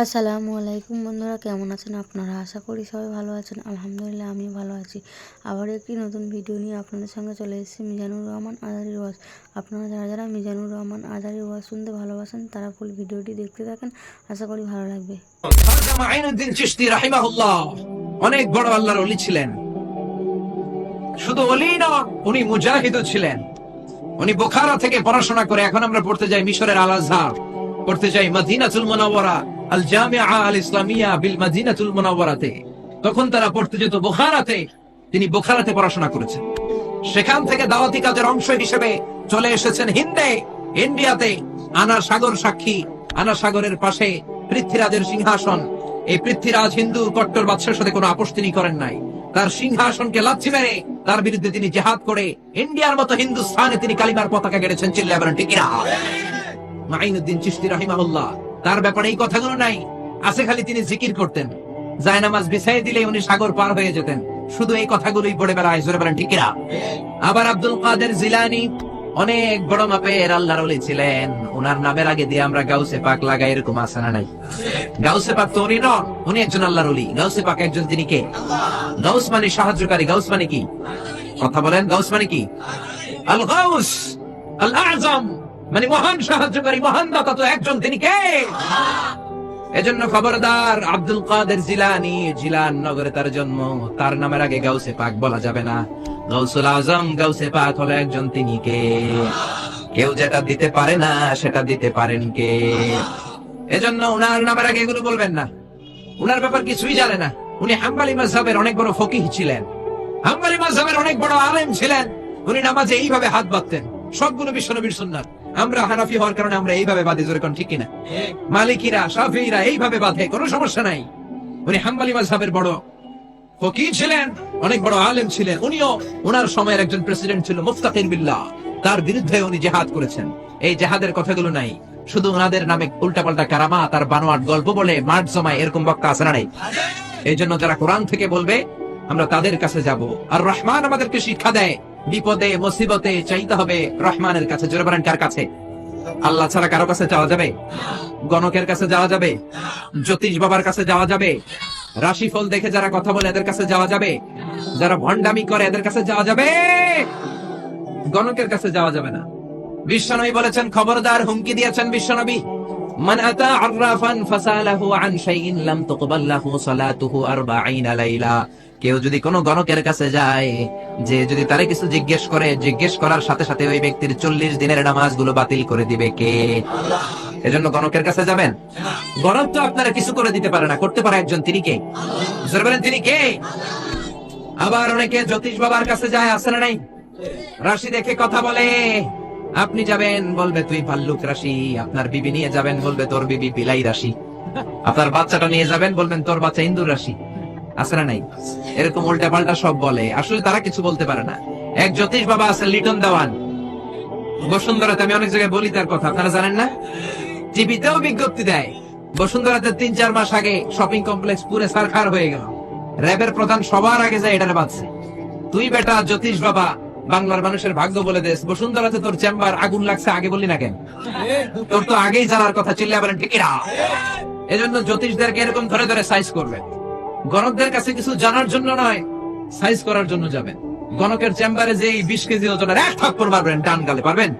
আসসালামু আলাইকুম বন্ধুরা, কেমন আছেন আপনারা? আশা করি সবাই ভালো আছেন। আলহামদুলিল্লাহ আমি ভালো আছি। আবার একটি নতুন ভিডিও নিয়ে আপনাদের সঙ্গে চলে এসেছি মিজানুর রহমান আজারির ওয়াজ। আপনারা যারা যারা মিজানুর রহমান আজারির ওয়াজ শুনতে ভালোবাসেন তারা ফুল ভিডিওটি দেখতে থাকেন, আশা করি ভালো লাগবে। খাজা মাঈনুদ্দিন চিশতি রাহিমাহুল্লাহ অনেক বড় আল্লাহর ওলি ছিলেন। শুধু ওলি না, উনি মুজাহিদও ছিলেন। উনি বুখারা থেকে পড়াশোনা করে এখন আমরা পড়তে যাই মিশরের আল আজহার, পড়তে যাই মদিনাতুল মুনাওয়ারা আল জামিআ আল ইসলামিয়া বিল মদিনাতুল মুনাওয়ারাতে। তখন তারা পড়তে যেত বুখারাতে। তিনি বুখারাতে পড়াশোনা করেছেন। সেখান থেকে দাওয়াতি কাজের অংশ হিসেবে চলে এসেছেন হিন্দে, ইন্ডিয়াতে। আনা সাগর সাক্ষী, আনা সাগরের পাশে পৃথ্বীরাজের সিংহাসন। এই পৃথ্বীরাজ হিন্দু কট্টর বাদশার সাথে কোনো আপোষ তিনি করেন নাই। তার সিংহাসনকে লাথি মেরে তার বিরুদ্ধে তিনি জিহাদ করে ইন্ডিয়ার মতো হিন্দুস্তানে তিনি কালিমার পতাকা গেড়েছেন। চিল্লায়ে বলেন ঠিক কিনা? মাঈনুদ্দিন চিশতি রাহিমাহুল্লাহ, তার ব্যাপারে এই কথাগুলো নাই, আছে খালি তিনি জিকির করতেন। জায়নামাজ বিছাই দিলে উনি সাগর পার হয়ে যেতেন। শুধু এই কথাগুলোই পড়ে বেড়ায়। জোরে বলেন ঠিক কিনা? আবার আব্দুল কাদের জিলানী অনেক বড় মাপের আল্লাহর ওলি ছিলেন। ওনার নামের আগে দিয়ে আমরা গাউসে পাক লাগাই, এরকম আছে না নাই? গাউসে পাক তো উনি নন, উনি একজন আল্লাহর ওলি। গাউসে পাক একজন, তিনি কে? গাউস মানে সাহায্যকারী। গাউস মানে কি? কথা বলেন, গাউস মানে কি? আল গাউস আল আযম মানে মহান সাহায্যকারী, মহান দাতা তো একজন, তিনি কে? এজন্য খবরদার, আব্দুল কাদের জিলানী, জিলান নগরে তার জন্ম, তার নামের আগে গাউসে পাক বলা যাবে না। গাউসুল আজম, গাউসে পাক হলো একজন, তিনি কে? কেউ যেটা দিতে পারে না সেটা দিতে পারেন কে? এজন্য উনার নামের আগে এগুলো বলবেন না। উনার ব্যাপার কিছুই জানে না। উনি হাম্বলি মাযহাবের অনেক বড় ফকিহ ছিলেন, হাম্বলি মাযহাবের অনেক বড় আলেম ছিলেন। উনি নামাজে এইভাবে হাত বাঁধতেন, সবগুলো বিশ্বনবীর সুন্নাত। আমরা হানাফি হওয়ার কারণে আমরা এইভাবে বাঁধি, জোরে কোন ঠিক কিনা? মালিকিরা, শাফিঈরা এইভাবে বাঁধে, কোনো সমস্যা নাই। উনি হাম্বলি মাযহাবের বড় ফকিহ ছিলেন, অনেক বড় আলেম ছিলেন। উনিও ওনার সময়ের একজন প্রেসিডেন্ট ছিল মুফতাকির বিল্লাহ, তার বিরুদ্ধে উনি জিহাদ করেছেন। এই জিহাদের কথাগুলো নাই, শুধু ওনাদের নামে উল্টাপাল্টা কারামাত আর বানোয়াট গল্প বলে মাঠ জমায়, এরকম বক্তা আছে না নাই? এই জন্য যারা কোরআন থেকে বলবে আমরা তাদের কাছে যাব। আর রহমান আমাদেরকে শিক্ষা দেয়, বিপদে মুসিবতে চাইতে হবে রহমানের কাছে। জোরে বলেন কার কাছে? আল্লাহ ছাড়া কারো কাছে যাওয়া যাবে? গণকের কাছে যাওয়া যাবে? জ্যোতিষ বাবার কাছে যাওয়া যাবে? রাশিফল দেখে যারা কথা বলে এদের কাছে যাওয়া যাবে? যারা ভণ্ডামি করে এদের কাছে যাওয়া যাবে? গণকের কাছে যাওয়া যাবে না। বিশ্বনবী বলেছেন, খবরদার, হুমকি দিয়েছেন বিশ্বনবী, মান আতা আররাফান ফাসালাহু আন শাইইন লাম তুকবাল লাহু সালাতুহু 40 লাইলা। কেউ যদি কোনো গণকের কাছে যায়, যে যদি তারে কিছু জিজ্ঞেস করে, জিজ্ঞেস করার সাথে সাথে ওই ব্যক্তির 40 দিনের নামাজগুলো বাতিল করে দিবে কে? এজন্য গণকের কাছে যাবেন? গণক তো আপনারা কিছু করে দিতে পারে না, করতে পারে একজন, তিনি কে? জোরে বলেন তিনি কে? আবার অনেকে জ্যোতিষ বাবার কাছে যায়, আছে না নাই? রাশি দেখে কথা বলে। আপনি যাবেন, বলবে তুই ভাল্লুক রাশি। আপনার বিবি নিয়ে যাবেন, বলবে তোর বিবি বিলাই রাশি। আপনার বাচ্চাটা নিয়ে যাবেন, বলবেন তোর বাচ্চা ইন্দুর রাশি। আছে না নাই? এরকম উল্টা পাল্টা সব বলে, আসলে তারা কিছু বলতে পারে না। এক জ্যোতিষ বাবা আছেন লিটন দেওয়ান, বসুন্ধরাতে। আমি অনেক জায়গায় বলি তার কথা, আপনারা জানেন না? টিভিতেও বিজ্ঞপ্তি দেয়। বসুন্ধরাতে 3-4 মাস আগে শপিং কমপ্লেক্স পুরে সারখার হয়ে গেল। র্যাবের প্রধান সবার আগে যায় এটারে বাঁধছে। তুই বেটা জ্যোতিষ বাবা, বাংলার মানুষের ভাগ্য বলে দেশ, বসুন্ধরাতে তোর চেম্বার আগুন লাগছে, আগে বললি না কেন? তোর তো আগেই জানার কথা। চিল্লায়ে বলেন ঠিক কিনা? এজন্য জ্যোতিষদেরকে এরকম ধরে ধরে সাইজ করবে। গণকদের কাছে কিছু জানার জন্য নয়, সাইজ করার জন্য যাবেন। গণকের চেম্বারে যে 20 কেজি ওজনের এক থাপ্পড় মারবেন ডান গালে, পারবেন?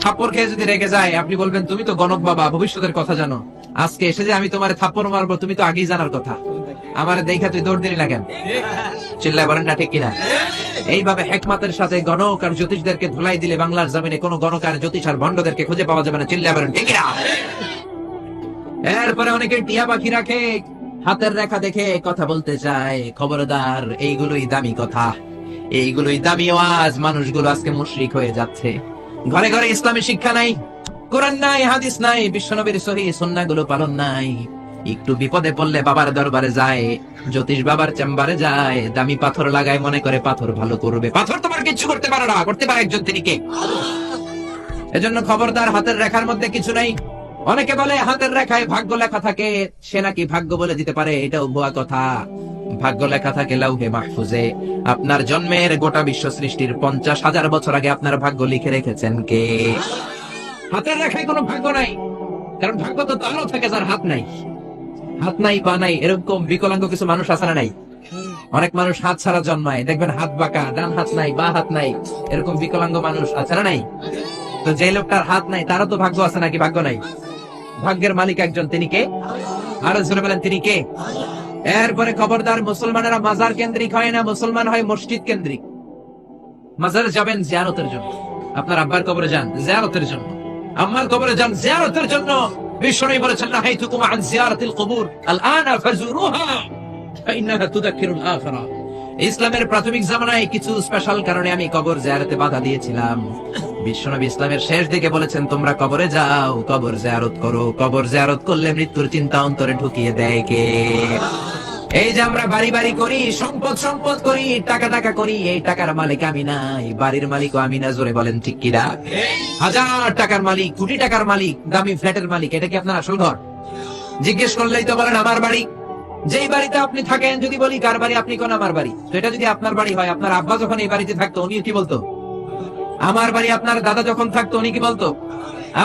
থাপ্পড় খেয়ে যদি রেগে যায়, আপনি বলবেন তুমি তো গণক বাবা, ভবিষ্যতের কথা জানো, আজকে এসে যে আমি তোমার থাপ্পড় মারবো, তুমি তো আগেই জানার কথা, আমার দেখা তুই দৌড় দিলি না কেন? চিল্লায় বলেন না ঠিক কিনা? এইভাবে হেকমাতের সাথে গণক আর জ্যোতিষদেরকে ধুলাই দিলে বাংলার জমিনে কোনো গণক আর জ্যোতিষ আর ভণ্ডদেরকে খুঁজে পাওয়া যাবে না। চিল্লায় বলেন ঠিক কিনা? এরপরে অনেকে টিয়া পাখি রাখে, হাতের রেখা দেখে কথা বলতে চায়। খবরদার, এইগুলোই দামি কথা, এইগুলোই দামি ওয়াজ। মানুষগুলো আজকে মুশরিক হয়ে যাচ্ছে। ঘরে ঘরে ইসলামী শিক্ষা নাই, কোরআন নাই, হাদিস নাই, বিশ্বনবীর সহিহ সুন্নাহগুলো পালন নাই। একটু বিপদে পড়লে বাবার দরবারে যায়, জ্যোতিষ বাবার চেম্বারে যায়, দামি পাথর লাগায়, মনে করে পাথর ভালো করবে। পাথর তোমার কিছু করতে পারে না, করতে পারে একজন, তিনি কে? এজন্য খবরদার, হাতের রেখার মধ্যে কিছু নাই। অনেকে বলে হাতের রেখায় ভাগ্য লেখা থাকে, সে নাকি ভাগ্য বলে দিতে পারে, এটাও ভুয়া কথা। ভাগ্য লেখা থাকে লাউহে মাহফুজে। আপনার জন্মের গোটা বিশ্ব সৃষ্টির 50,000 বছর আগে আপনার ভাগ্য লিখে রেখেছেন কে? হাতের রেখায় কোনো ভাগ্য নাই। কারণ ভাগ্য তো তারও থাকে যার হাত নাই, হাত নাই পা নাই, এরকম বিকলাঙ্গ কিছু মানুষ আছে না নাই? অনেক মানুষ হাত ছাড়া জন্মায়, দেখবেন হাত বাঁকা, ডান হাত নাই, বা হাত নাই, এরকম বিকলাঙ্গ মানুষ আছে না নাই? তো যে লোকটার হাত নাই তারও তো ভাগ্য আছে নাকি ভাগ্য নাই? ভাগ্যের মালিক একজন, তিনি কে? আরো জোরে বলেন, তিনি কে? এরপরে খবরদার, মুসলমানেরা মাজার কেন্দ্রিক হয় না, মুসলমান হয় মসজিদ কেন্দ্রিক। মাজারে যাবেন জিয়ারতের জন্য, আপনার আব্বার কবরে যান জিয়ারতের জন্য, আম্মার কবরে যান জিয়ারতের জন্য। বিশ্বনবী বলেছেন, নাহাইতুকুম আন জিয়ারাতিল কুবুর আলআনা ফাজুরুহা ফাইন্নাহা তুযাক্কিরুল আখিরা। ইসলামের প্রাথমিক জামানায় কিছু স্পেশাল কারণে আমি কবর জিয়ারতে বাধা দিয়েছিলাম। বিশ্বনবী ইসলামের শেষ দিকে বলেছেন, তোমরা কবরে যাও, কবর জিয়ারত করো। কবর জিয়ারত করলে মৃত্যুর চিন্তা অন্তরে ঢুকিয়ে দেয় কে? এই যে আমরা বাড়ি বাড়ি করি, সম্পদ সম্পদ করি, টাকা টাকা করি, এই টাকার মালিক আমি নাই, বাড়ির মালিকও আমি না। জোরে বলেন ঠিক কিনা? হাজার টাকার মালিক, কোটি টাকার মালিক, দামি ফ্ল্যাটের মালিক, এটা কি আপনার আসল ঘর? জিজ্ঞেস করলেই তো বলেন আমার বাড়ি। যেই বাড়িতে আপনি থাকেন, যদি বলি কার বাড়ি, আপনি কোন আমার বাড়ি। তো এটা যদি আপনার বাড়ি হয়, আপনার আব্বা যখন এই বাড়িতে থাকতো উনি কি বলতো? আমার বাড়ি। আপনার দাদা যখন থাকতো উনি কি বলতো?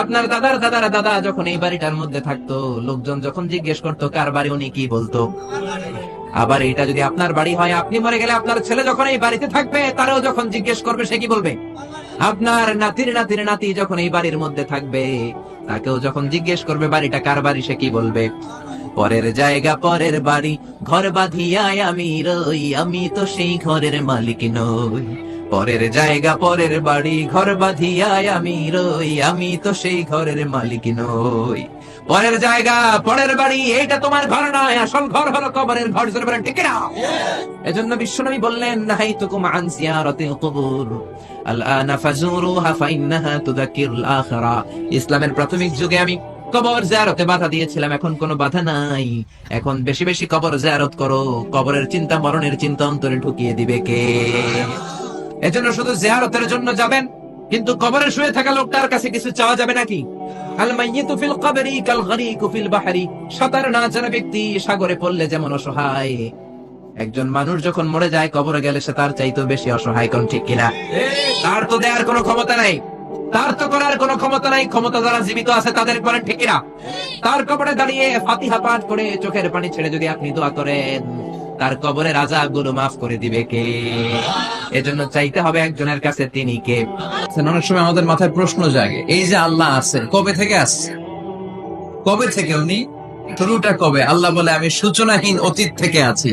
আপনার দাদার দাদার দাদা যখন এই বাড়িটার মধ্যে থাকতো, লোকজন যখন জিজ্ঞেস করতো কার বাড়ি, উনি কি বলতো? আবার এটা যদি আপনার বাড়ি হয়, আপনি মরে গেলে আপনার ছেলে যখন এই বাড়িতে থাকবে, তারাও যখন জিজ্ঞেস করবে, সে কি বলবে? আপনার নাতির নাতির নাতি যখন এই বাড়ির মধ্যে থাকবে, তাকেও যখন জিজ্ঞেস করবে বাড়িটা কার বাড়ি, সে কি বলবে? পরের জায়গা পরের বাড়ি, ঘর বাঁধিয়ায় আমি রই, আমি তো সেই ঘরের মালিক নই। পরের জায়গা পরের বাড়ি, ঘর বাঁধিয়ায় আমি রই, আমি তো সেই ঘরের মালিক নই। পরের জায়গা পরের বাড়ি, এইটা তোমার ঘর নয়, আসল ঘর হলো কবরের ঘর। জোরে বলেন ঠিক কিনা? এজন্য বিশ্বনবী বললেন, নাহাইতুকুম আন জিয়ারাতিল কুবুর আলআনা ফাজুরুহা ফাইন্নাহা তুযাক্কিরুল আখিরা। ইসলামের প্রাথমিক যুগে আমি কবর জিয়ারতে বাধা দিয়েছিলাম, এখন কোনো বাধা নাই। এখন বেশি বেশি কবর জিয়ারত করো, কবরের চিন্তা, মরণের চিন্তা অন্তরে ঢুকিয়ে দিবে কে? এজন্য শুধু জিয়ারতের জন্য যাবেন, কিন্তু কবরে শুয়ে থাকা লোকটার কাছে কিছু চাওয়া যাবে নাকি? আল মাইয়িতু ফিল কবরি কাল গরিকু ফিল বাহরি। সাঁতার না জানা ব্যক্তি সাগরে পড়লে যেমন অসহায়, একজন মানুষ যখন মরে যায় কবরে গেলে সে তার চাইতেও বেশি অসহায়। কোন ঠিক কিনা? তার তো দেওয়ার কোনো ক্ষমতা নাই, তার তো করার কোনো ক্ষমতা নাই। ক্ষমতা যারা জীবিত আছে তাদের করেন ঠিক কিনা? তার কবরে দাঁড়িয়ে ফাতিহা পাঠ করে চোখের পানি ছেড়ে যদি আপনি দোয়া করেন, তার কবরের আযাব গুলো মাফ করে দিবে কে? এজন্য চাইতে হবে একজনের কাছে, তিনি কে? অনেক সময় আমাদের মাথায় প্রশ্ন জাগে, এই যে আল্লাহ আছে, কবে থেকে আসছে? কবে থেকে উনি? শুরুটা কবে? আল্লাহ বলে, আমি সূচনাহীন অতীত থেকে আছি।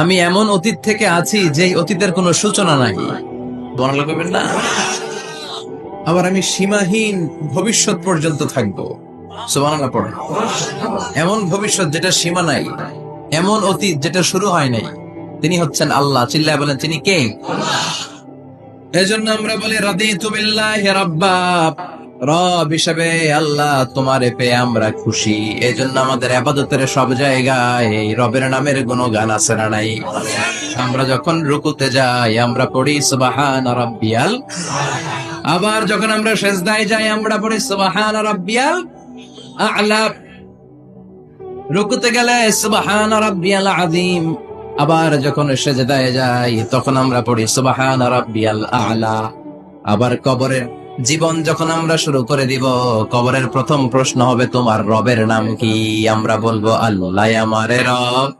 আমি এমন অতীত থেকে আছি যেই অতীতের কোনো সূচনা নাই। বর্ণনা করবেন না? আবার আমি সীমাহীন ভবিষ্যৎ পর্যন্ত থাকবো। সুবহানাল্লাহ পড়ে। এমন ভবিষ্যৎ যেটা সীমা নাই, এমন অতীত যেটা শুরু হয় নাই। তিনি হচ্ছেন আল্লাহ। চিল্লায় বলেন, তিনি কে? এজন্য আমরা বলি, রাদিতু বিল্লাহি রাব্বা। রব হিসেবে আল্লাহ তোমারে পেয়ে আমরা খুশি। এজন্য আমাদের ইবাদতের সব জায়গায় এই রবের নামের গুণগান আছে না নাই? আমরা যখন রুকুতে যাই আমরা পড়ি সুবহান রাব্বিয়াল। আবার যখন আমরা সিজদায় যাই আমরা পড়ি সুবহান রাব্বিয়াল আ'লা। রুকুতে গেলে সুবহান রাব্বিয়াল আযীম। আবার যখন সিজদায় যাই তখন আমরা পড়ি সুবহান রাব্বিয়াল আ'লা। আবার কবরের জীবন যখন আমরা শুরু করে দিব, কবরের প্রথম প্রশ্ন হবে, তোমার রবের নাম কি? আমরা বলবো, আল্লাহ আমারে রব,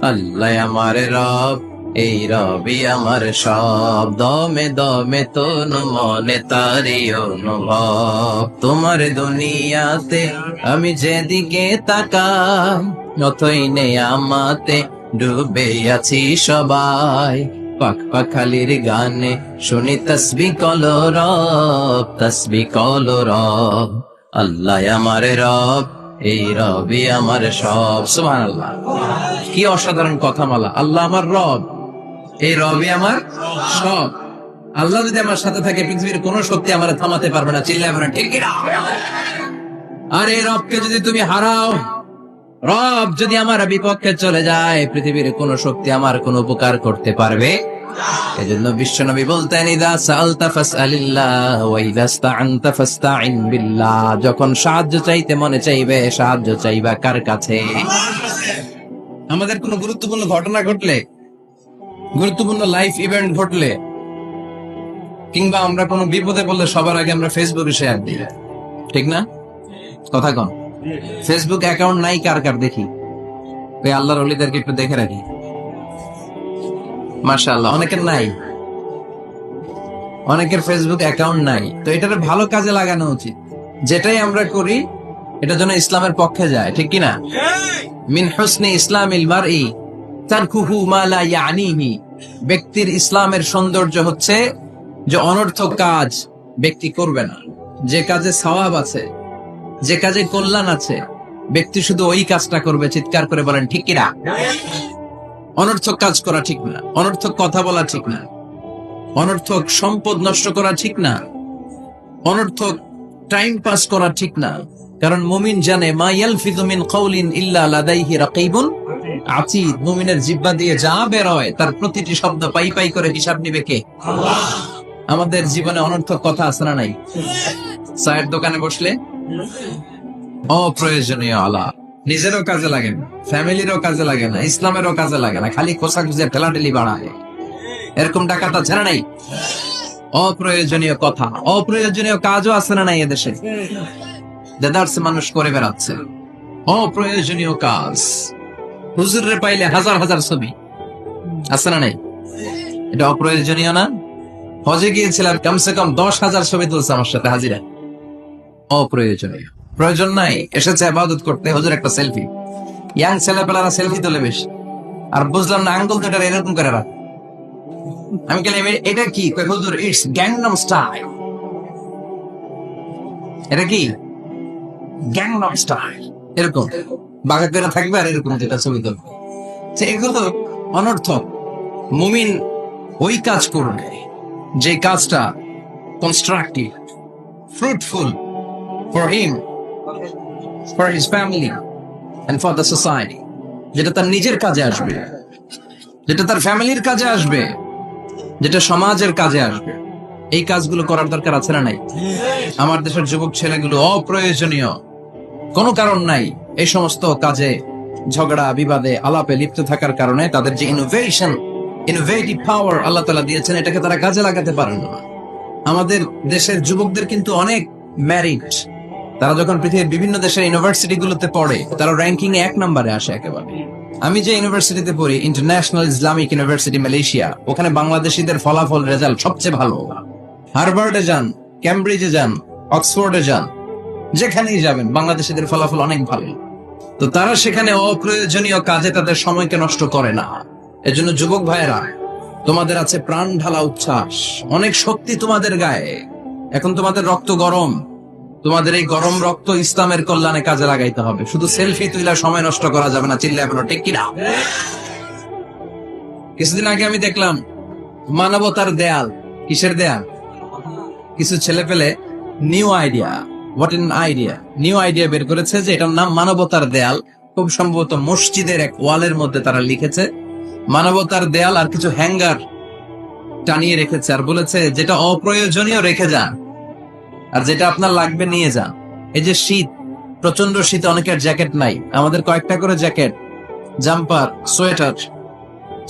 আল্লাহ আমারে রব, এই রবি আমার সব। দমে দমে তনু মনে তারি অনুভব। তোমার দুনিয়াতে আমি যেদিকে তাকাই, অথই নেই আমাতে ডুবে আছি সবাই। পাক পাখালির গানে শুনি তসবিহ কলো রব, তসবিহ কলো রব। আল্লাহ আমারে রব, এই রবি আমার সব। সুবহানাল্লাহ, কি অসাধারণ কথামালা। আল্লাহ আমার রব, এই রবি আমার সব। আল্লাহ যদি আমার সাথে থাকে, পৃথিবীর কোন শক্তি আমার থামাতে পারবে না। চিল্লায় বলেন ঠিক কিনা? আর এই রবকে যদি তুমি হারাও, রব যদি আমার বিপক্ষে চলে যায়, পৃথিবীর কোন শক্তি আমার কোন উপকার করতে পারবে? এজন্য বিশ্বনবী বলতেন, ইযা সাআলতা ফাসআলিল্লাহ ওয়া ইযা ইসতাআনতা ফাসতাইন বিল্লাহ। যখন সাহায্য চাইতে মনে চাইবে, সাহায্য চাইবা কার কাছে? আমাদের কোন গুরুত্বপূর্ণ ঘটনা ঘটলে, গুরুত্বপূর্ণ লাইফ ইভেন্ট ঘটলে কিংবা আমরা কোনো বিপদে পড়লে সবার আগে আমরা ফেসবুকে শেয়ার দিই, ঠিক না? কথা কন। ফেসবুক অ্যাকাউন্ট নাই কার কার দেখি, ওই আল্লাহর ওলিদেরকে একটু দেখে রাখি। মাশাআল্লাহ, অনেকের নাই, অনেকের ফেসবুক অ্যাকাউন্ট নাই। তো এটার ভালো কাজে লাগানো উচিত। যেটাই আমরা করি এটা যেন ইসলামের পক্ষে যায়, ঠিক কিনা? মিন হুসনি ইসলামিল মারই তারকুহু মা লা ইয়ানিহি। ব্যক্তির ইসলামের সৌন্দর্য হচ্ছে যে অনর্থক কাজ ব্যক্তি করবে না। যে কাজে সওয়াব আছে, যে কাজে কল্যাণ আছে, ব্যক্তি শুধু ওই কাজটা করবে। চিৎকার করে বলেন ঠিক কিনা? অনর্থক কাজ করা ঠিক না, অনর্থক কথা বলা ঠিক না, অনর্থক সম্পদ নষ্ট করা ঠিক না, অনর্থক টাইম পাস করা ঠিক না। কারণ মুমিন জানে মা ইয়ালফিযু মিন কাওলিন ইল্লা লাদাইহি রাকীবুন আতীদ। মুমিনের জিহ্বা দিয়ে যা বের হয় তার প্রতিটি শব্দ পাই পাই করে হিসাব নিবে কে? আল্লাহ। আমাদের জীবনে অনর্থক কথা আছে না নাই? চায়ের দোকানে বসলে অপ্রয়োজনীয় আলাপ, নিজেরও কাজে লাগে না, ফ্যামিলিরও কাজে লাগে না, ইসলামেরও কাজে লাগে না, খালি খোসা খুঁজে ঠেলাঠেলি বাড়ায়। এরকম ডাকাত আছে না নাই? অপ্রয়োজনীয় কথা, অপ্রয়োজনীয় কাজও আছে না নাই এদেশে? দেদারসে মানুষ করে বেড়াচ্ছে অপ্রয়োজনীয় কাজ। হুজুরে পাইলে হাজার হাজার ছবি আছে না নাই? এটা অপ্রয়োজনীয় না? হজে গিয়েছিলাম, কমসে কম 10,000 ছবি তুলছে আমার সাথে হাজিরা। অপ্রয়োজনীয়, প্রয়োজন নাই। এসেছে ইবাদত করতে, হুজুর একটা সেলফি। ইয়াং ছেলেপেলারা সেলফি তোলে বেশ, আর বুঝলাম না আঙ্গুল দুটার এরকম করে রাখ। আমি বললাম এটা কি? হুজুর ইটস গ্যাংনাম স্টাইল। এটা কি? Gangnam style. এরকম বাঁকা করে থাকবে আর এরকম যেটা ছবি তুলবে। এগুলো অনর্থক। মুমিন ওই কাজ করবে যে কাজটা constructive, fruitful for him, for his family and for the society। যেটা তার নিজের কাজে আসবে, যেটা তার ফ্যামিলির কাজে আসবে, যেটা সমাজের কাজে আসবে। এই কাজগুলো করার দরকার আছে না নাই? আমার দেশের যুবক ছেলেগুলো অপ্রয়োজনীয় কোনো কারণ নাই এই সমস্ত কাজে ঝগড়া বিবাদে আলাপে লিপ্ত থাকার কারণে তাদের যে ইনোভেটিভ পাওয়ার আল্লাহ তাআলা দিয়েছেন এটাকে তারা কাজে লাগাতে পারেন না। আমাদের দেশের যুবকদের কিন্তু অনেক ম্যারিট। তারা যখন পৃথিবীর বিভিন্ন দেশের ইউনিভার্সিটি গুলোতে পড়ে তারা র্যাঙ্কিং এ 1 নম্বরে আসে একেবারে। আমি যে ইউনিভার্সিটিতে পড়ি, ইন্টারন্যাশনাল ইসলামিক ইউনিভার্সিটি মালয়েশিয়া, ওখানে বাংলাদেশিদের ফলাফল রেজাল্ট সবচেয়ে ভালো। হার্ভার্ডে যান, ক্যামব্রিজে যান, অক্সফোর্ডে যান, যেখানেই যাবেন বাংলাদেশিদের ফলাফল অনেক ভালো। তো তারা সেখানে অপ্রয়োজনীয় কাজে তাদের সময়কে নষ্ট করে না। এজন্য যুবক ভাইয়েরা, তোমাদের আছে প্রাণ ঢালা উচ্ছ্বাস, অনেক শক্তি তোমাদের গায়ে। এখন তোমাদের রক্ত গরম, তোমাদের এই গরম রক্ত ইসলামের কল্যাণে কাজে লাগাইতে হবে। শুধু সেলফি তুইলা সময় নষ্ট করা যাবে না। চিল্লায় বলো ঠিক কিনা? কিছুদিন আগে আমি দেখলাম মানবতার দেয়াল। কিসের দেয়াল? কিছু ছেলে পেলে new idea, what an idea, new idea বের করেছে যে এটার নাম মানবতার দেয়াল। খুব সম্ভবত মসজিদের এক ওয়ালের মধ্যে তারা লিখেছে মানবতার দেয়াল, আর কিছু হ্যাঙ্গার টানিয়ে রেখেছে, আর বলেছে যেটা অপ্রয়োজনীয় রেখে যান, আর যেটা আপনার লাগবে নিয়ে যান। এই যে শীত, প্রচন্ড শীতে অনেকের জ্যাকেট নাই, আমাদের কয়েকটা করে জ্যাকেট, জাম্পার, সোয়েটার,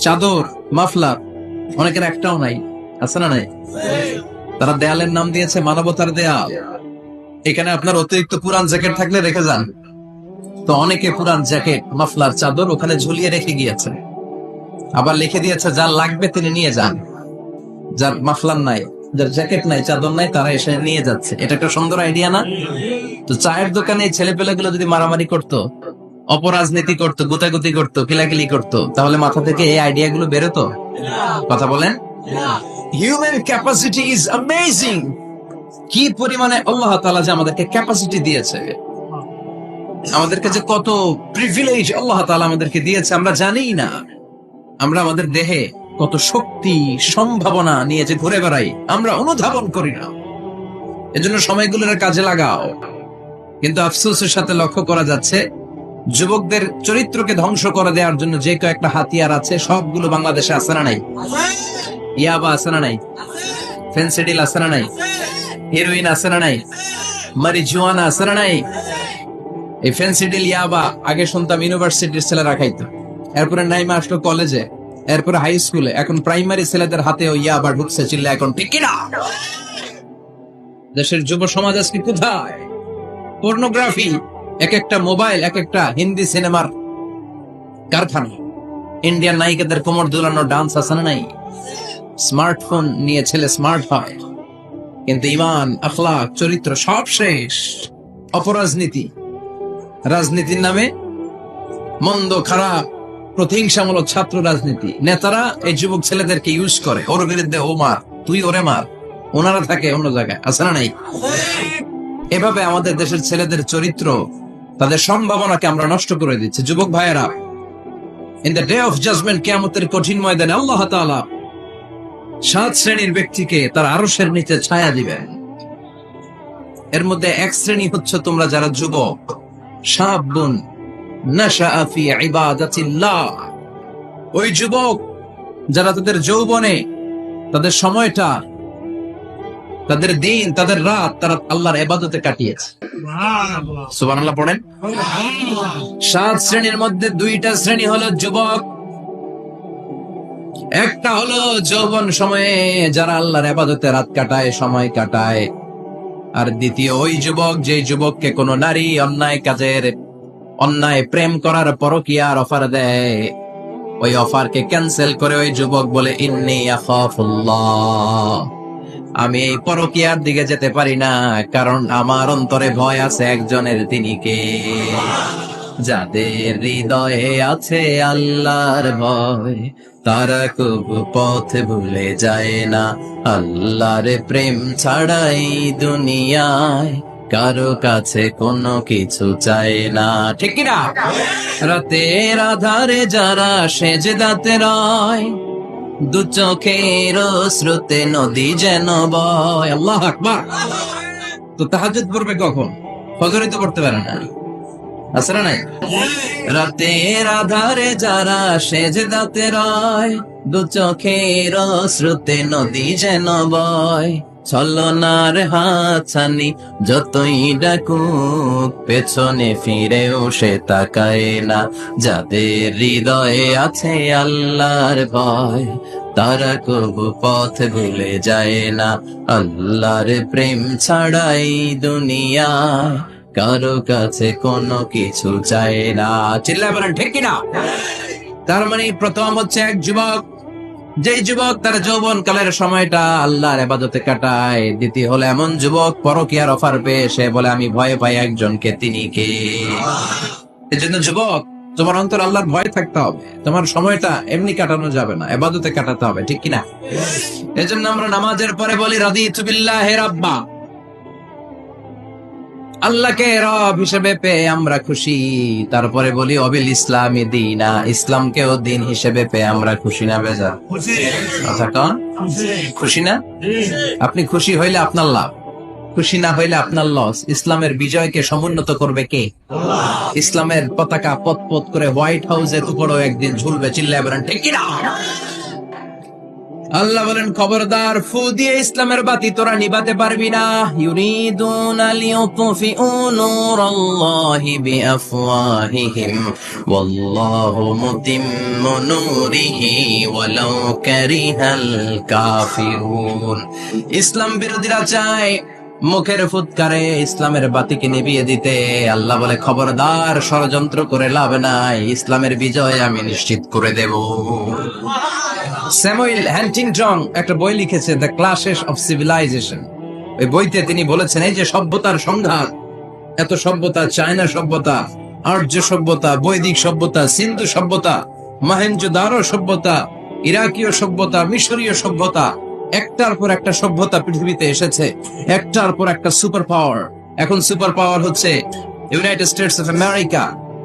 চাদর, মাফলার, অনেকের একটাও নাই। আছে না নাই? তারা দেয়ালের নাম দিয়েছে মানবতার দেয়াল। এখানে আপনার অতিরিক্ত পুরান জ্যাকেট থাকলে রেখে যান। তো অনেকে পুরান জ্যাকেট, মাফলার, চাদর ওখানে ঝুলিয়ে রেখে গিয়েছে। আবার লিখে দিয়েছে যার লাগবে তিনি নিয়ে যান। যার মাফলার নাই, যার জ্যাকেট নাই, চাদর নাই, তারা এসে নিয়ে যাচ্ছে। এটা একটা সুন্দর আইডিয়া না? তো চায়ের দোকানে ছেলে পেলেগুলো যদি মারামারি করতো, অপরাজনীতি করতো, গুতাগুতি করতো, কিলাকিলি করতো, তাহলে মাথা থেকে এই আইডিয়া গুলো বেরোতো? কথা বলেন। Human capacity is amazing. কি পরিমাণে আল্লাহ তাআলা যে আমাদেরকে ক্যাপাসিটি দিয়েছে, আমাদেরকে যে কত প্রিভিলেজ আল্লাহ তাআলা আমাদেরকে দিয়েছে আমরা জানিই না। আমরা আমাদের দেহে কত শক্তি, সম্ভাবনা নিয়ে যে ঘুরে বেড়াই আমরা অনুধাবন করি না। এজন্য সময়গুলোর কাজে লাগাও। কিন্তু আফসোসের সাথে লক্ষ্য করা যাচ্ছে যুবকদের চরিত্রকে ধ্বংস করে দেওয়ার জন্য যে কয়েকটা হাতিয়ার আছে সবগুলো বাংলাদেশে আছে না নাই? ইয়াবা আছে না নাই? ফেন্সিডিল আছে না নাই? হেরোইন আছে না নাই? মারিজুয়ানা আছে না নাই? এই ফেন্সিডিল, ইয়াবা আগে শুনতাম ইউনিভার্সিটির ছেলেরা খাইতো, এরপরে নাইমা আসলো কলেজে, এরপরে হাই স্কুলে, এখন প্রাইমারি ছেলেদের হাতে ওই ইয়াবা ঢুকছে, চিল্লা এখন ঠিক কিনা? দেশের যুব সমাজ আজকে কোথায়? পর্নোগ্রাফি, এক একটা মোবাইল এক একটা হিন্দি সিনেমার কারখানা। ইন্ডিয়ান নায়িকাদের কোমর দুলানো ডান্স আছে না নাই? স্মার্টফোন নিয়ে ছেলে স্মার্ট হয়, কিন্তু ইমান, আখলাক, চরিত্র সব শেষ। অপরাজনীতি, রাজনীতির নামে মন্দ খারাপ প্রতিহিংসামূলক ছাত্র রাজনীতি। নেতারা এই যুবক ছেলেদেরকে ইউজ করে, ওর বিরুদ্ধে ও মার, তুই ওরে মার, ওনারা থাকে অন্য জায়গায়, আছে না নাই? এভাবে আমাদের দেশের ছেলেদের চরিত্র, তাদের সম্ভাবনাকে আমরা নষ্ট করে দিচ্ছি। যুবক ভাইয়েরা, in the day of judgement, কিয়ামতের কঠিন ময়দানে আল্লাহ তাআলা 7 শ্রেণীর ব্যক্তিকে তার আরশের নিচে ছায়া দিবেন। এর মধ্যে এক শ্রেণী হচ্ছে তোমরা যারা যুবক, শাবুন নাশাআ ফি ইবাদাতিল্লাহ, ওই যুবক যারা তাদের যৌবনে, তাদের সময়টা, তাদের দিন, তাদের রাত তারা আল্লাহর ইবাদতে কাটিয়েছে। সুবহানাল্লাহ পড়েন। 7 শ্রেণীর মধ্যে 2টা শ্রেণী হলো যুবক। একটা হলো যৌবন সময়ে যারা আল্লাহর ইবাদতে রাত কাটায়, সময় কাটায়। আর দ্বিতীয় ওই যুবক, যে যুবককে কোনো নারী অন্যায় কাজের, অন্যায় প্রেম করার পরকীয়ার অফার দেয়, ওই অফারকে ক্যান্সেল করে ওই যুবক বলে ইন্নী আখাফুল্লাহ, আমি এই পরকীয়ার দিকে যেতে পারি না, কারণ আমার অন্তরে ভয় আছে একজনের, তিনি কে? যাদের হৃদয়ে আছে আল্লাহর ভয়, তারা কবু পথ ভুলে যায় না। আল্লাহর প্রেম ছাড়াই দুনিয়ায় কারো কাছে কোনো কিছু চায় না, ঠিক কিনা? রাতের আধারে যারা সেজদাতে রয়, দু চোখের স্রোতে নদী যেন বয়। আল্লাহু আকবার। তো তাহাজ্জুদ পড়বে কখন? ফজরে তো পড়তে পারে না, আছে না নাই? রাতের আধারে যারা সেজদাতে রয়, দু চোখের স্রোতে নদী যেন বয়। ছলনার হাতছানি যতই ডাকুক, পেছনে ফিরেও সে তাকায় না। যাদের হৃদয়ে আছে আল্লাহর ভয়, তারা কবু পথ ভুলে যায় না। আল্লাহর প্রেম ছাড়াই দুনিয়ায় কারো কাছে কোনো কিছু চায় না। চিল্লায় বলেন ঠিক কিনা? তার মানে প্রথম হচ্ছে এক যুবক, যে যুবক তার যৌবন কালের সময়টা আল্লাহর ইবাদতে কাটায়। দ্বিতীয় হলো এমন যুবক, পরকীয়ার অফার পেয়ে সে বলে আমি ভয় পাই একজনকে, তিনি কে? এজন্য যুবক, তোমার অন্তর আল্লাহর ভয় থাকতে হবে। তোমার সময়টা এমনি কাটানো যাবে না, ইবাদতে কাটাতে হবে, ঠিক কিনা? এজন্য আমরা নামাজের পরে বলি রাদিতু বিল্লাহি রাব্বা, আল্লাহকে রব হিসেবে পেয়ে আমরা খুশি। তারপরে বলি অবিল ইসলামী দিনা, ইসলামকেও দিন হিসেবে পেয়ে আমরা খুশি না বেজা? আচ্ছা কন খুশি না? আপনি খুশি হইলে আপনার লাভ, খুশি না হইলে আপনার লস। ইসলামের বিজয়কে সমুন্নত করবে কে? ইসলামের পতাকা পতপত করে হোয়াইট হাউসের উপরেও একদিন ঝুলবে, চিল্লায় বলেন ঠিক কিনা? আল্লাহ বলেন খবরদার, ফু দিয়ে ইসলামের বাতি তোরা নিভাতে পারবি না। ইউরিদুনা লিউতফিউ নূরাল্লাহি বিআফওয়াহিহিম ওয়াল্লাহু মুতিম্মু নূরিহি ওয়ালাউ কারিহাল কাফিরুন। ইসলাম বিরোধীরা চায় মুখের ফুৎকারে ইসলামের বাতিকে নিভিয়ে দিতে। আল্লাহ বলে খবরদার, ষড়যন্ত্র করে লাভ নাই, ইসলামের বিজয় আমি নিশ্চিত করে দেব। স্যামুয়েল হ্যান্টিংটন একটা বই লিখেছে, দ্য ক্লাশেস অফ সিভিলাইজেশন। ওই বইতে তিনি বলেছেন এই যে সভ্যতার সংঘাত, এত সভ্যতা, চায়না সভ্যতা, আর্য সভ্যতা, বৈদিক সভ্যতা, সিন্ধু সভ্যতা, মহেঞ্জোদারো সভ্যতা, ইরাকীয় সভ্যতা, মিশরীয় সভ্যতা, একটার পর একটা সভ্যতা পৃথিবীতে এসেছে, একটার পর একটা সুপার পাওয়ার। এখন সুপার পাওয়ার হচ্ছে ইউনাইটেড স্টেটস অফ আমেরিকা,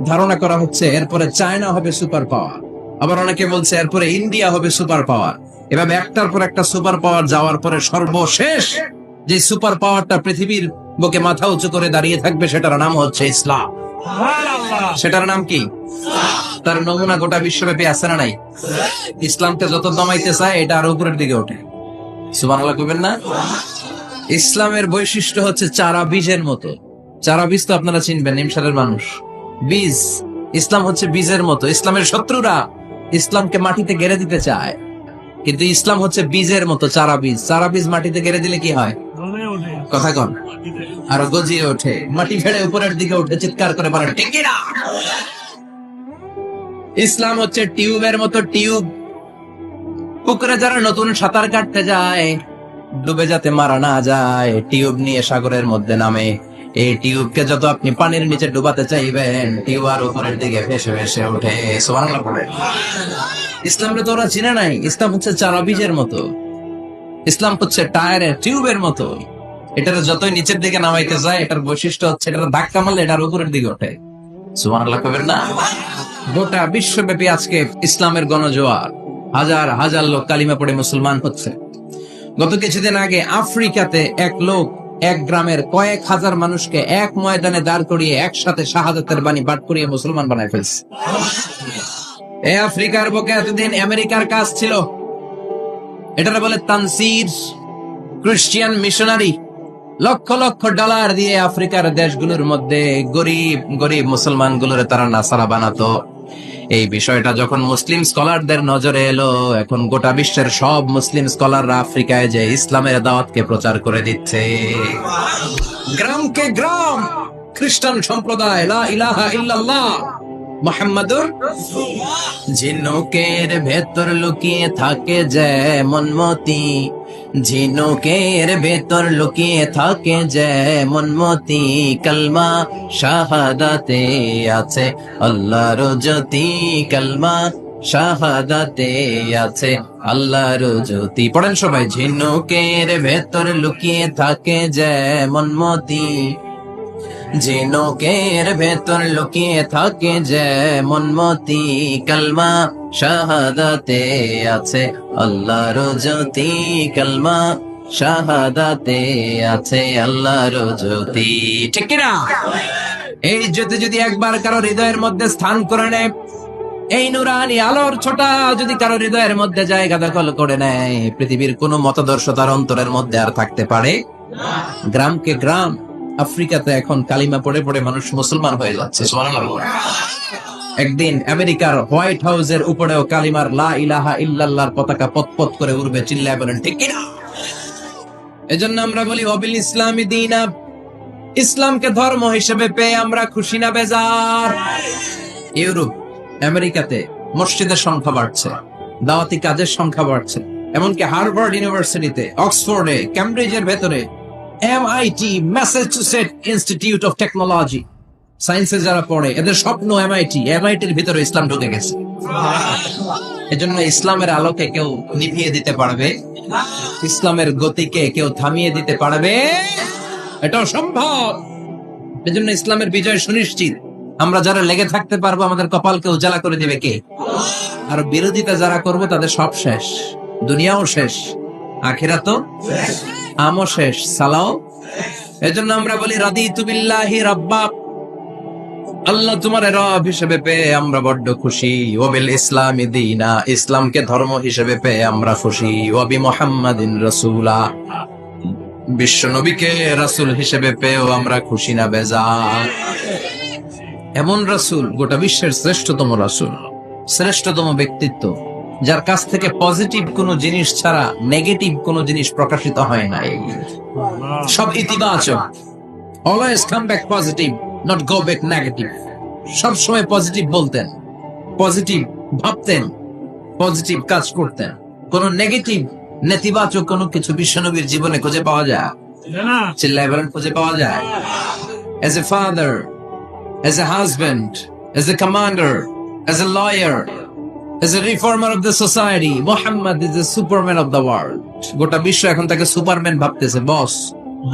ধারণা করা হচ্ছে এরপরে চায়না হবে সুপার পাওয়ার, আবার অনেকে বলছে এরপরে ইন্ডিয়া হবে সুপার পাওয়ার। এভাবে একটার পর একটা সুপার পাওয়ার যাওয়ার পরে সর্বশেষ যে সুপার পাওয়ারটা পৃথিবীর বুকে মাথা উঁচু করে দাঁড়িয়ে থাকবে, সেটার নাম হচ্ছে ইসলাম। সেটার নাম কি? তার নমুনা গোটা বিশ্বব্যাপী আছে না নাই? ইসলামকে যত দমাইতে চায় এটা আরো উপরের দিকে ওঠে। সুবহানাল্লাহ কইবেন না? ইসলামের বৈশিষ্ট্য হচ্ছে চারা বীজের মতো। চারা বীজ তো আপনারা চিনবেন, নিমসারের মানুষ, বীজ। ইসলাম হচ্ছে বীজের মতো। ইসলামের শত্রুরা ইসলামকে মাটিতে গেড়ে দিতে চায়, কিন্তু ইসলাম হচ্ছে বীজের মতো, চারা বীজ। চারা বীজ মাটিতে গেড়ে দিলে কি হয়? কথা কন, আরো গজিয়ে ওঠে, মাটি ফেড়ে উপরের দিকে উঠে চিৎকার করে বলে ঠিক কি না? ইসলাম হচ্ছে টিউবের মতো, টিউব। পুকুরে যারা নতুন সাঁতার কাটতে যায়, ডুবে যাতে মারা না যায়, টিউব নিয়ে সাগরের মধ্যে নামে। এই টিউবকে যত আপনি পানির নিচে ডুবাতে চাইবেন, টিউব আর উপরের দিকে ভেসে ভেসে ওঠে। সুবহানাল্লাহ বলেন। ইসলামকে তো ওরা চিনে নাই। ইসলাম হচ্ছে চারা বীজের মতো, ইসলাম হচ্ছে টায়ারের টিউবের মতো। এটার যতই নিচের দিকে নামাইতে যায়, এটার বৈশিষ্ট্য হচ্ছে এটার ধাক্কা মারলে এটার উপরের দিকে ওঠে। সুবহানাল্লাহ কবেন না? গোটা বিশ্বব্যাপী আজকে ইসলামের গণজোয়ার, হাজার হাজার লোক কালিমা পড়ে মুসলমান হচ্ছে। গত কিছুদিন আগে আফ্রিকাতে এক লোক এক গ্রামের কয়েক হাজার মানুষকে এক ময়দানে দাঁড় করিয়ে একসাথে শাহাদাতের বাণী পাঠ করিয়ে মুসলমান বানায় ফেলছে। এই আফ্রিকার বুকে এতদিন আমেরিকার কাজ ছিল, এটারে বলে Tansir, Christian missionary. Lakh lakh dollar দিয়ে আফ্রিকার দেশগুলোর মধ্যে গরিব গরিব মুসলমান গুলোরে তারা নাসারা বানাতো। এই বিষয়টা যখন মুসলিম স্কলারদের নজরে এলো, এখন গোটা বিশ্বের সব মুসলিম স্কলাররা আফ্রিকায় যে ইসলামের দাওয়াতকে প্রচার করে দিচ্ছে। গ্রামকে গ্রাম খ্রিস্টান সম্প্রদায় লা ইলাহা ইল্লাল্লাহ মুহাম্মাদুর রাসূলুল্লাহ। ঝিনুকের ভেতর লুকিয়ে থাকে যেমন মতি, ঝিনুকের ভেতর লুকিয়ে থাকে যেমন মতি, কালমা শাহাদাতে আছে আল্লাহর জ্যোতি, কালমা শাহাদাতে আছে আল্লাহর জ্যোতি। পড়েন সবাই। ঝিনুকের ভেতর লুকিয়ে থাকে যেমন মতি, ঝিনুকের ভেতর লুকিয়ে থাকে যেমন মতি, কালমা শাহাদাতে আছে আল্লাহর জ্যোতি, কালমা শাহাদাতে আছে আল্লাহর জ্যোতি। ঠিক কিনা? এই জ্যোতি যদি একবার কারো হৃদয়ের মধ্যে স্থান করে নেয়, এই নুরানি আলোর ছোটা যদি কারো হৃদয়ের মধ্যে জায়গা দখল করে নেয়, পৃথিবীর কোন মতাদর্শ তার অন্তরের মধ্যে আর থাকতে পারে? গ্রামকে গ্রাম আফ্রিকাতে এখন কালিমা পড়ে পড়ে মানুষ মুসলমান হয়ে যাচ্ছে। সুবহানাল্লাহ। একদিন আমেরিকার হোয়াইট হাউসের উপরেও কালিমার লা ইলাহা ইল্লাল্লাহর পতাকা পতপত করে উড়বে। চিল্লায় বলেন ঠিক কিনা? এজন্য আমরা বলি ওয়াবিল ইসলামি দীনা, ইসলামকে ধর্ম হিসেবে পেয়ে আমরা খুশি না বেজার? ইউরোপ আমেরিকাতে মসজিদের সংখ্যা বাড়ছে, দাওয়াতি কাজের সংখ্যা বাড়ছে। এমনকি হার্ভার্ড ইউনিভার্সিটিতে, অক্সফোর্ডে, ক্যামব্রিজের ভেতরে, MIT, Massachusetts institute of technology, সায়েন্সে যারা পড়ে এদের স্বপ্ন MIT-র ভিতরে ইসলাম ঢুকে গেছে। এজন্য ইসলামের আলোকে কেউ নিভিয়ে দিতে পারবে? ইসলামের গতিকে কেউ থামিয়ে দিতে পারবে? এটা অসম্ভব। এজন্য ইসলামের বিজয় সুনিশ্চিত। আমরা যারা লেগে থাকতে পারবো, আমাদের কপালকে উজালা করে দিবে কে? আর বিরোধিতা যারা করবো তাদের সব শেষ, দুনিয়াও শেষ, আখিরাতও আমও শেষ, সালাও। এজন্য আমরা বলি রাদিতু বিল্লাহি রাব্বা, আল্লাহ তোমার রব হিসেবে পেয়ে আমরা বড্ড খুশি। ওয়াবিল ইসলামি দীনা, ইসলামকে ধর্ম হিসেবে পেয়ে আমরা খুশি। ওয়াবি মুহাম্মাদিন রাসূলা, বিশ্ব নবীকে রাসূল হিসেবে পেয়েও আমরা খুশি না বেজার? এমন রাসূল, গোটা বিশ্বের শ্রেষ্ঠতম রাসূল, শ্রেষ্ঠতম ব্যক্তিত্ব, যার কাছ থেকে পজিটিভ কোন জিনিস ছাড়া নেগেটিভ কোন জিনিস প্রকাশিত হয় না। সব ইতিবাচক, always come back positive, not go back negative. সব সময় পজিটিভ বলতেন, পজিটিভ ভাবতেন, পজিটিভ কাজ করতেন। কোন নেগেটিভ, নেতিবাচক কোন কিছু বিশ্বনবীর জীবনে খুঁজে পাওয়া যায়? চিল্লায় বলেন, খুঁজে পাওয়া যায়? As a father, as a husband, as a commander, as a lawyer, as a reformer of the society, Muhammad is the superman of the world. গোটা বিশ্ব এখন তাকে সুপারম্যান ভাবতেছে, boss,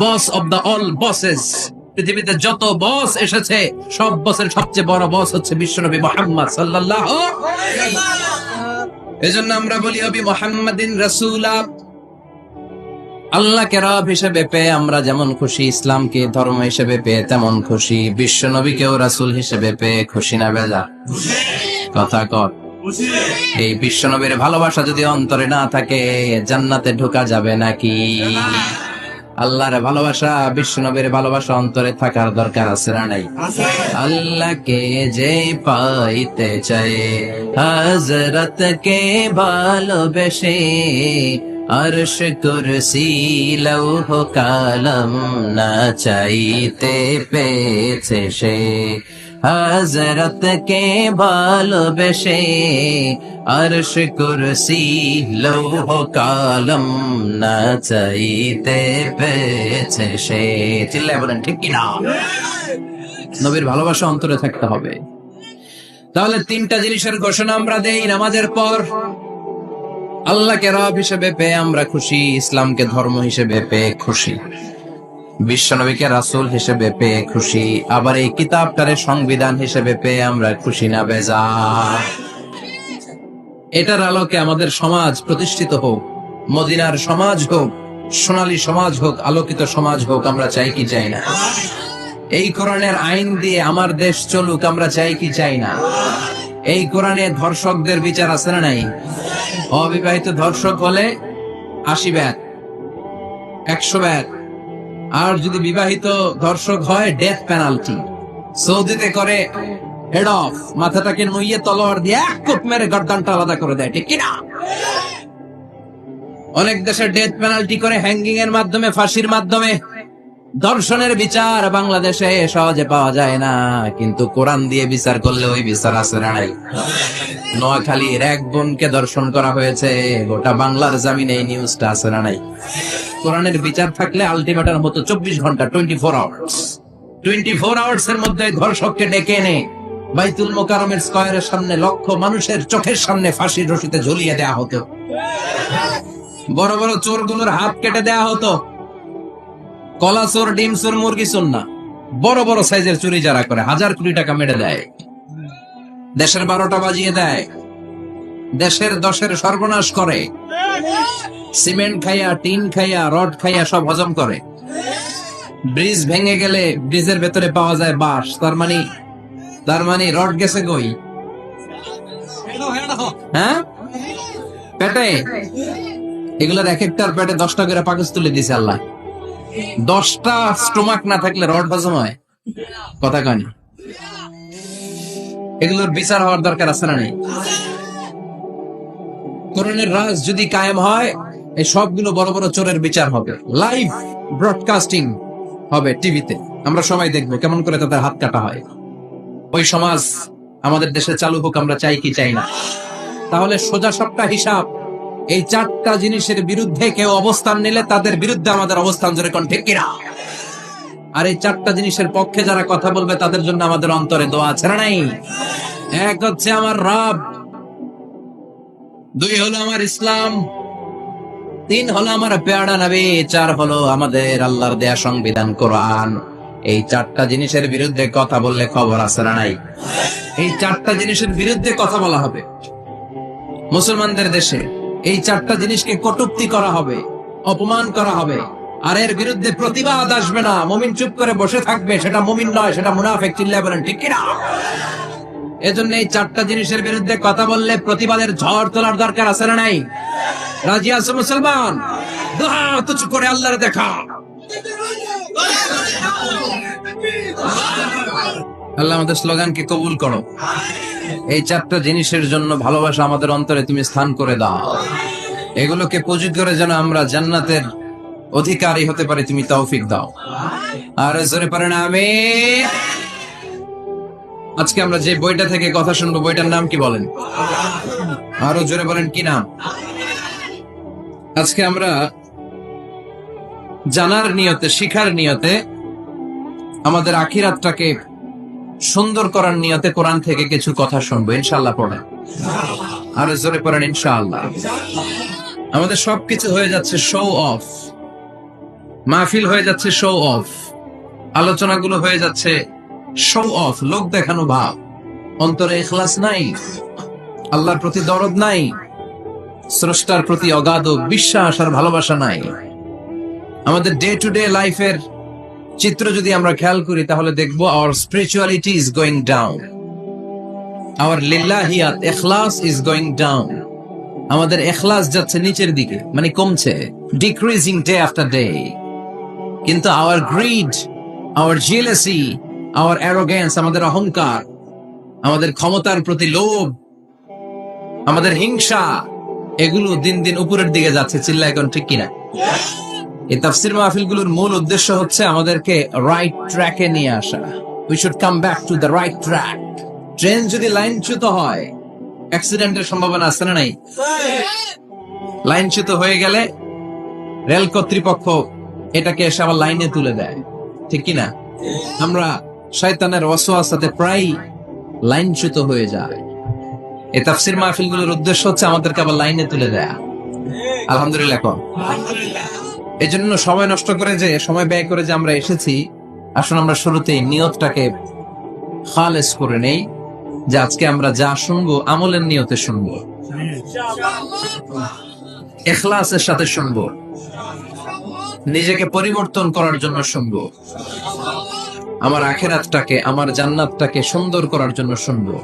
boss of the all bosses. পৃথিবীতে যত বস এসেছে, সব বসের সবচেয়ে বড় বস হচ্ছে বিশ্বনবী মুহাম্মদ সাল্লাল্লাহু আলাইহি ওয়াসাল্লাম। এজন্য আমরা বলি নবী মুহাম্মাদিন রাসূলা। আল্লাহকে রব হিসেবে পেয়ে আমরা যেমন খুশি, ইসলামকে ধর্ম হিসেবে পেয়ে তেমন খুশি। বিশ্ব নবীকেও রাসূল হিসেবে পেয়ে খুশি না বেজার? কথা কর। এই বিশ্ব নবীর ভালোবাসা যদি অন্তরে না থাকে, জান্নাতে ঢোকা যাবে নাকি? আল্লাহর ভালোবাসা, বিশ্বনবীর ভালোবাসা অন্তরে থাকার দরকার আছে না নাই? আল্লাহকে যে পাইতে চায় হযরত কে ভালোবেসে, আরশ কুরসি লৌহ কালাম না চাইতে পেয়েছে সে। হযরত কে ভালোবেসে, আরশ কুরসি লৌহ কালাম না চাইতে পেয়েছে সে। চিল্লায় বলেন ঠিক কিনা? নবীর ভালোবাসা অন্তরে থাকতে হবে। তাহলে তিনটা জিনিসের ঘোষণা আমরা দেই নামাজের পর। আল্লাহকে রব হিসেবে পেয়ে আমরা খুশি, ইসলামকে ধর্ম হিসেবে পেয়ে খুশি, বিশ্বনবীকে রাসূল হিসেবে পেয়ে খুশি, আবার এই কিতাবটারে সংবিধান হিসেবে পেয়ে আমরা খুশি না বেজার? এটার আলোকে আমাদের সমাজ প্রতিষ্ঠিত হোক, মদিনার সমাজ হোক, সোনালী সমাজ হোক, আলোকিত সমাজ হোক, আমরা চাই কি চাই না? এই কোরআনের আইন দিয়ে আমার দেশ চলুক, আমরা চাই কি চাই না? এই কোরআনে ধর্ষকদের বিচার আছে না নাই? অবিবাহিত ধর্ষক হলে 80 ব্যাট, 100 ব্যাট, আর যদি বিবাহিত ধর্ষক হয় ডেথ পেনাল্টি। সৌদিতে করে হেড অফ, মাথাটাকে নুইয়ে তলোয়ার দিয়ে এক কোপ মেরে গর্দানটা আলাদা করে দেয়, ঠিক কিনা? অনেক দেশে ডেথ পেনাল্টি করে হ্যাঙ্গিং এর মাধ্যমে, ফাঁসির মাধ্যমে। দর্শনের বিচার বাংলাদেশে সহজে পাওয়া যায় না, কিন্তু কোরআন দিয়ে বিচার করলে ওই বিচার আছে না নাই? নোয়াখালীর এক বোনকে দর্শন করা হয়েছে, গোটা বাংলার জামিনে এই নিউজটা আছে না নাই? কোরআনের বিচার থাকলে আলটিমেটার মতো 24 ঘন্টা, 24 আওয়ার্স, 24 আওয়ার্স এর মধ্যে ধর্ষককে ডেকে এনে বাইতুল মোকাররমের স্কয়ারের সামনে লক্ষ মানুষের চোখের সামনে ফাঁসির রশিতে ঝুলিয়ে দেয়া হতো। বড় বড় চোরগুলোর হাত কেটে দেয়া হতো। কলা চোর, ডিম চোর, মুরগি চোর না, বড় বড় সাইজের চুরি যারা করে 1000 কোটি টাকা মেরে দেয়, দেশের 12টা বাজিয়ে দেয়, দেশের 10-এর সর্বনাশ করে, সিমেন্ট খাইয়া, টিন খাইয়া, রড খাইয়া সব হজম করে। ব্রিজ ভেঙে গেলে ব্রিজের ভেতরে পাওয়া যায় বাঁশ, তার মানে রড গেছে কই? হ্যাঁ, পেটে। এগুলোর এক একটার পেটে 10টা করে পাকস তুলে দিছে আল্লাহ। 10টা স্টোমাক না থাকলে রড হজম হয়? কথা কয়নি? এগুলোর বিচার হওয়ার দরকার আছে না নেই? কোরআনের রাজ যদি কায়েম হয়, এই সবগুলো বড় বড় চোরের বিচার হবে, লাইভ ব্রডকাস্টিং হবে টিভিতে, আমরা সবাই দেখবো কেমন করে তাদের হাত কাটা হয়। ওই সমাজ আমাদের দেশে চালু হোক, আমরা চাই কি চাই না? তাহলে সোজা সবটা হিসাব, এই 4টা জিনিসের বিরুদ্ধে কেউ অবস্থান নিলে তাদের বিরুদ্ধে আমাদের অবস্থান, জোরে কোন ঠিক কিনা? আর এই 4টা জিনিসের পক্ষে যারা কথা বলবে তাদের জন্য আমাদের অন্তরে দোয়া আছে না নাই? এক হচ্ছে আমার রব, 2 হলো আমার ইসলাম, 3 হলো আমার পেয়ারা নবী, 4 হলো আমাদের আল্লাহর দেয়া সংবিধান কোরআন। এই 4টা জিনিসের বিরুদ্ধে কথা বললে খবর আছে না নাই? এই 4টা জিনিসের বিরুদ্ধে কথা বলা হবে। মুসলমানদের দেশে এই 4টা জিনিসকে কটূক্তি করা হবে, অপমান করা হবে, আর এর বিরুদ্ধে প্রতিবাদ আসবে না। মুমিন চুপ করে বসে থাকবে, সেটা মুমিন নয়, সেটা মুনাফিক। চিল্লায় বলেন ঠিক কিনা? এজন্য এই 4টা জিনিসের বিরুদ্ধে কথা বললে প্রতিবাদের ঝড় তোলার দরকার আছে না নাই? রাজি আছো মুসলমান? দুই হাত উঁচু করে আল্লাহর দেখা। আল্লাহ আমাদের স্লোগানকে কবুল করো। এই 4টা জিনিসের জন্য ভালোবাসা আমাদের অন্তরে তুমি স্থান করে দাও। এগুলোকে পুঁজি করে যেন আমরা জান্নাতের অধিকারী হতে পারি, তুমি তৌফিক দাও। আর জোরে পারেন আমিন। আজকে আমরা যে বইটা থেকে কথা শুনবো, বইটার নাম কি বলেন? আরো জোরে বলেন, কি নাম? আজকে আমরা জানার নিয়তে, শিখার নিয়তে, আমাদের আখিরাতটাকে সুন্দর করার নিয়তে কোরআন থেকে কিছু কথা শুনবো, ইনশাআল্লাহ। পড়েন, আরো জোরে পড়েন, ইনশাআল্লাহ। আমাদের সবকিছু হয়ে যাচ্ছে শো অফ, মাহফিল হয়ে যাচ্ছে শো অফ, আলোচনাগুলো হয়ে যাচ্ছে শো অফ, লোক দেখানো ভাব। অন্তরে ইখলাস নাই, আল্লাহর প্রতি দরদ নাই, স্রষ্টার প্রতি অগাধ বিশ্বাস আর ভালোবাসা নাই। আমাদের ডে টু ডে লাইফের চিত্র যদি আমরা খেয়াল করি তাহলে দেখবো our spirituality is going down, our লিল্লাহিয়াত, ইখলাস ইজ গোয়িং ডাউন। আমাদের ইখলাস যাচ্ছে নিচের দিকে, মানে কমছে, ডিক্রিজিং ডে আফটার ডে। কিন্তু our greed, our jealousy, our arrogance, আমাদের অহংকার, আমাদের ক্ষমতার প্রতি লোভ, আমাদের হিংসা, এগুলো দিন দিন উপরের দিকে যাচ্ছে। চিল্লা এখন ঠিক কিনা? এই তাফসির মাহফিলগুলোর মূল উদ্দেশ্য হচ্ছে আমাদেরকে রাইট ট্র্যাকে নিয়ে আসা। We should come back to the right track. Train যদি লাইনচ্যুত হয়, অ্যাক্সিডেন্টের সম্ভাবনা আছে না নাই? লাইনচ্যুত হয়ে গেলে রেল কর্তৃপক্ষ এটাকে এসে আবার লাইনে তুলে দেয়, ঠিক কিনা? আমরা শয়তানের ওয়াসওয়াসাতে প্রায় লাইনচ্যুত হয়ে যায়। এই তাফসির মাহফিলগুলোর উদ্দেশ্য হচ্ছে আমাদেরকে আবার লাইনে তুলে দেয়া। আলহামদুলিল্লাহ কোন। এই জন্য সময় নষ্ট করে, যে সময় ব্যয় করে যে আমরা এসেছি, আসলে আমরা শুরুতেই নিয়তটাকে খালেস করে নেই, যে আজকে আমরা যা শুনবো আমলের নিয়তে শুনবো, ইখলাসের সাথে শুনবো, নিজেকে পরিবর্তন করার জন্য শুনবো, আমার আখিরাতটাকে, আমার জান্নাতটাকে সুন্দর করার জন্য শুনবো।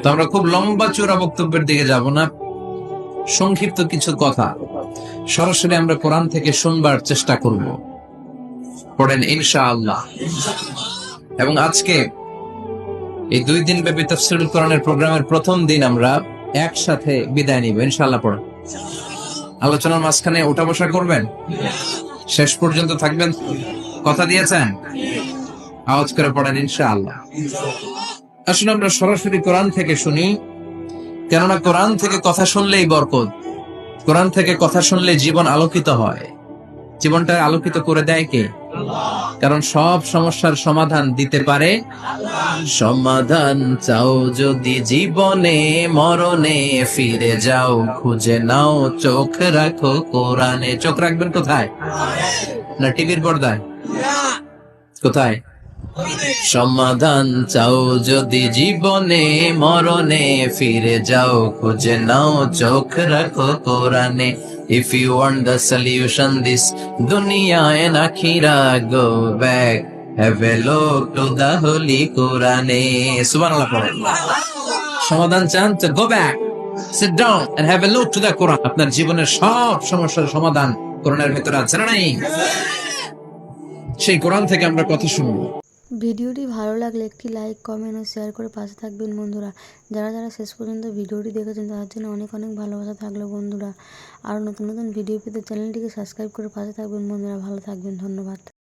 তো আমরা খুব লম্বা চূড়া বক্তব্যের দিকে যাব না, সংক্ষিপ্ত কিছু কথা সরাসরি আমরা কোরআন থেকে শুনবার চেষ্টা করব। পড়েন ইনশাআল্লাহ। এবং আজকে এই 2 দিন ব্যাপী তাফসীরুল কোরআনের প্রোগ্রামের প্রথম দিন আমরা একসাথে বিদায় নিব ইনশাআল্লাহ। পড়েন। আলোচনার মাঝখানে ওঠা বসা করবেন, শেষ পর্যন্ত থাকবেন, কথা দিয়েছেন? আওয়াজ করে পড়েন ইনশাআল্লাহ। আসলে আমরা সরাসরি কোরআন থেকে শুনি, কেননা কোরআন থেকে কথা শুনলেই বরকত, কোরআন থেকে কথা শুনলে জীবন আলোকিত হয়। জীবনটা আলোকিত করে দেয় কে? কারণ সব সমস্যার সমাধান দিতে পারে। সমাধান চাও যদি জীবনে, মরণে ফিরে যাও, খুঁজে নাও, চোখ রাখো কোরআনে। চোখ রাখবেন কোথায়? না টিভির পর্দায়? কোথায়? সমাধান চাও যদি জীবনে, মরণে ফিরে যাও, খুঁজে নাও, চোখ রাখো কোরআনে। If you want the solution this dunya and akhirah, go back, have a look to the holy Quran. Subhanallah. সমাধান চান তো go back, sit down and have a look to the Quran. আপনার জীবনের সব সমস্যার সমাধান কোরআনের ভিতরে আছে না নাই? সেই কোরআন থেকে আমরা কথা শুনবো। ভিডিওটি ভালো লাগলে একটি লাইক, কমেন্ট ও শেয়ার করে পাশে থাকবেন বন্ধুরা। যারা যারা শেষ পর্যন্ত ভিডিওটি দেখেছেন তাদের জন্য অনেক অনেক ভালোবাসা থাকলো বন্ধুরা। আর নতুন নতুন ভিডিও পেতে চ্যানেলটিকে সাবস্ক্রাইব করে পাশে থাকবেন বন্ধুরা। ভালো থাকবেন, ধন্যবাদ।